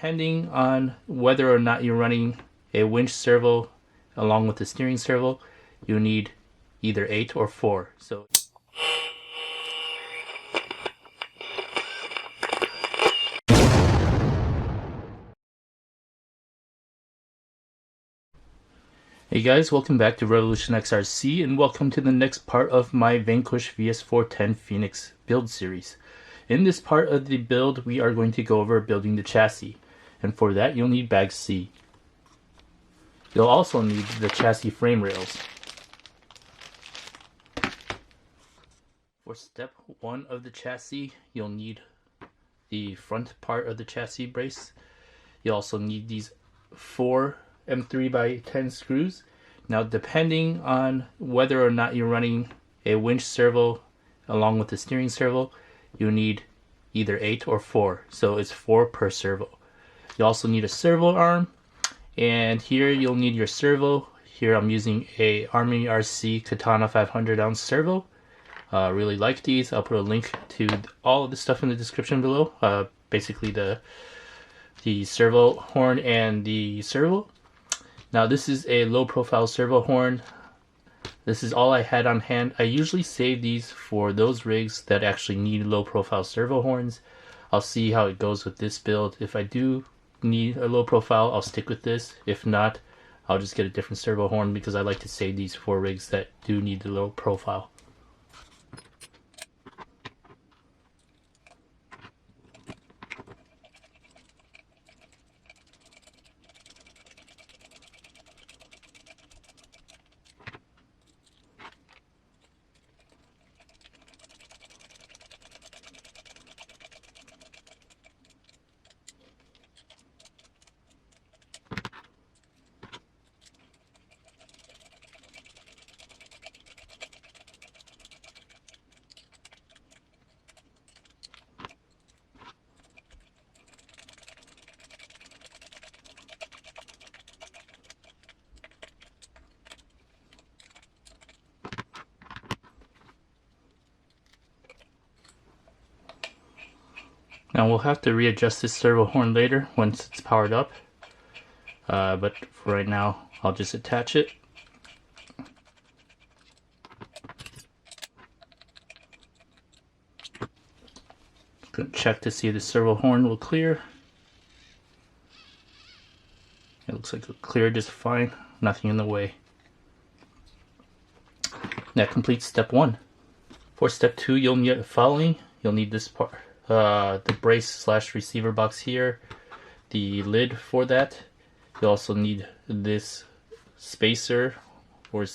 depending on whether or not you're running a winch servo along with the steering servo, you need either 8 or 4. So hey guys, welcome back to Revolution XRC and welcome to the next part of my Vanquish VS4-10 Phoenix build series. In this part of the build, we are going to go over building the chassis, and for that you'll need bag C. You'll also need the chassis frame rails. For step 1 of the chassis, you'll need the front part of the chassis brace. You'll also need these 4 M3x10 screws. Now, depending on whether or not you're running a winch servo along with the steering servo, you need either 8 or 4, so it's 4 per servo. You also need a servo arm, and here you'll need your servo. Here I'm using a Army RC Katana 500 ounce servo. Really like these. I'll put a link to all of the stuff in the description below. Basically the servo horn and the servo. Now this is a low profile servo horn. This is all I had on hand. I usually save these for those rigs that actually need low profile servo horns. I'll see how it goes with this build. If I do need a low profile, I'll stick with this. If not, I'll just get a different servo horn because I like to save these for rigs that do need the low profile. Now we'll have to readjust this servo horn later once it's powered up, but for right now I'll just attach it. Gonna check to see if the servo horn will clear. It looks like it'll clear just fine, nothing in the way. That completes step 1. For step 2, you'll need the following. You'll need this part. The brace / receiver box here, the lid for that. You also need this spacer or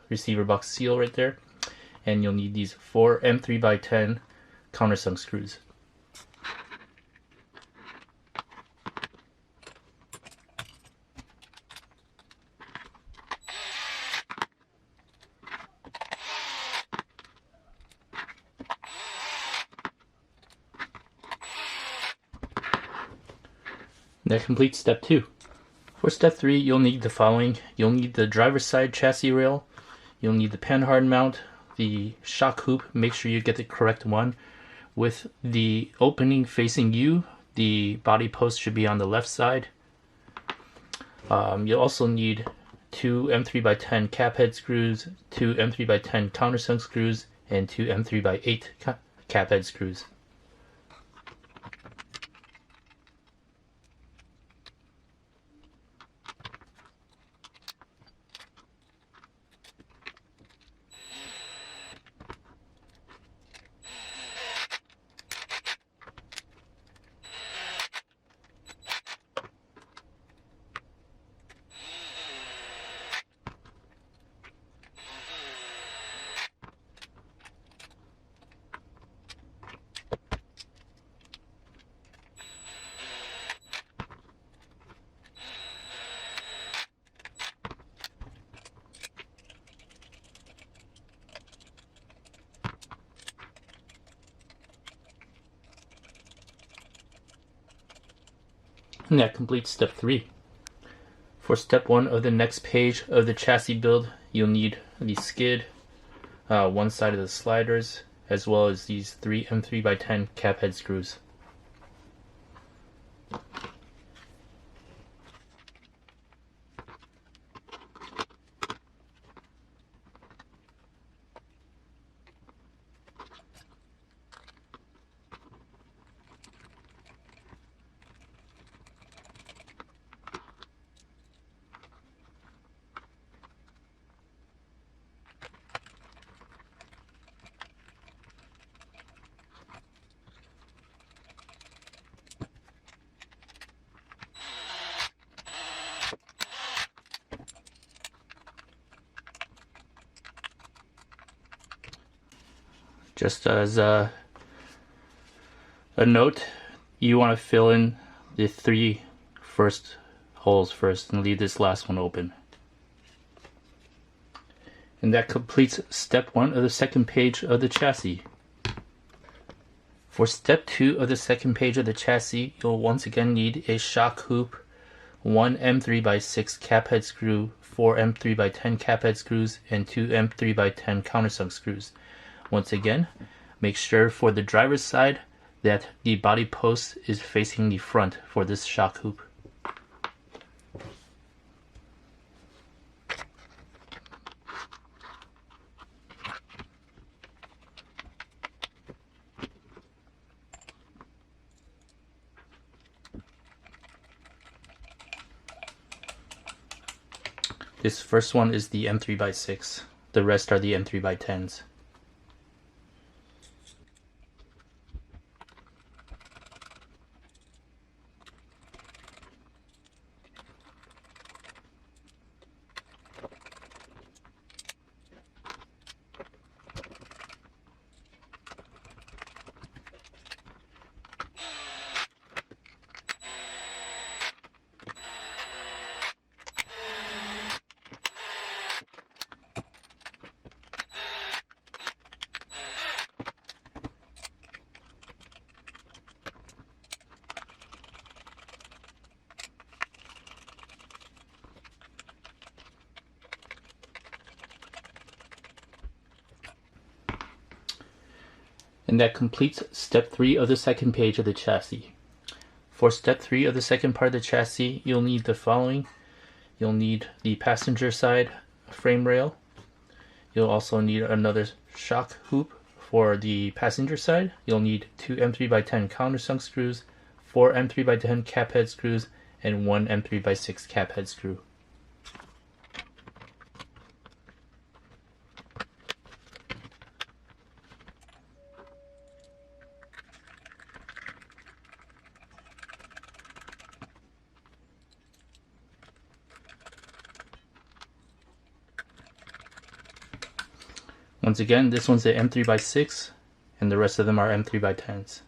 receiver box seal right there, and you'll need these 4 M3x10 countersunk screws. That completes step 2. For step 3, you'll need the following. You'll need the driver's side chassis rail. You'll need the panhard mount, the shock hoop. Make sure you get the correct one. With the opening facing you, the body post should be on the left side. You'll also need 2 M3x10 cap head screws, 2 M3x10 countersunk screws, and 2 M3x8 cap head screws. And that completes step 3. For step 1 of the next page of the chassis build, you'll need the skid, one side of the sliders, as well as these 3 M3x10 cap head screws. Just as a note, you want to fill in the 3 first holes first and leave this last one open. And that completes step 1 of the second page of the chassis. For step 2 of the second page of the chassis, you'll once again need a shock hoop, 1 M3x6 cap head screw, 4 M3x10 cap head screws, and 2 M3x10 countersunk screws. Once again, make sure for the driver's side that the body post is facing the front for this shock hoop. This first one is the M3x6. The rest are the M3x10s. And that completes step 3 of the second page of the chassis. For step 3 of the second part of the chassis, you'll need the following. You'll need the passenger side frame rail. You'll also need another shock hoop for the passenger side. You'll need 2 M3x10 countersunk screws, 4 M3x10 cap head screws, and 1 M3x6 cap head screw. Once again, this one's the M3x6, and the rest of them are M3x10s.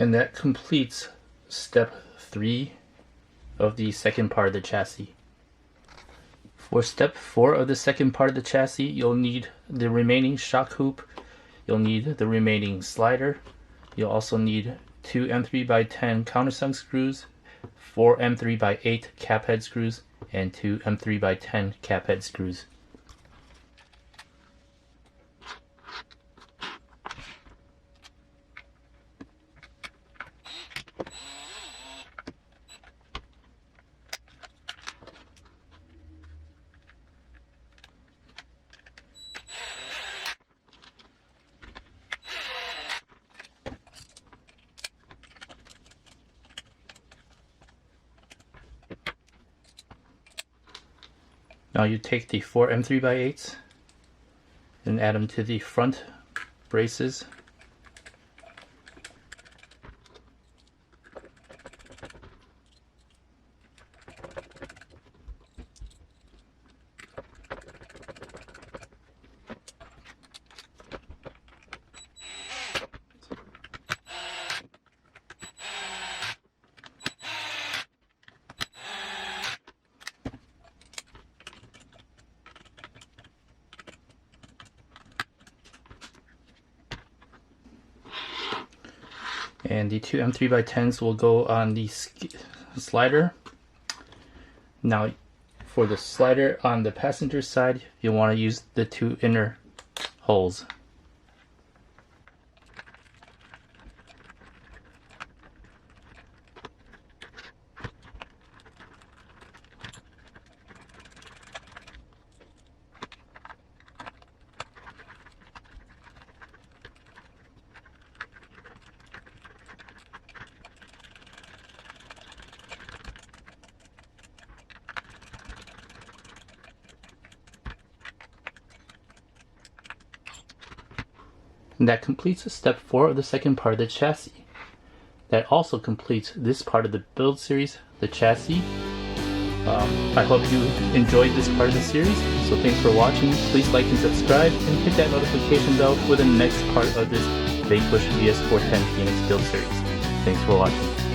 And that completes step 3 of the second part of the chassis. For step 4 of the second part of the chassis, you'll need the remaining shock hoop, you'll need the remaining slider, you'll also need 2 M3x10 countersunk screws, 4 M3x8 cap head screws, and 2 M3x10 cap head screws. Now you take the 4 M3x8s and add them to the front braces. And the 2 M3x10s will go on the slider. Now for the slider on the passenger side, you'll want to use the 2 inner holes. And that completes step 4 of the second part of the chassis. That also completes this part of the build series, the chassis. I hope you enjoyed this part of the series, so thanks for watching. Please like and subscribe, and hit that notification bell for the next part of this Vanquish VS4-10 Phoenix build series. Thanks for watching.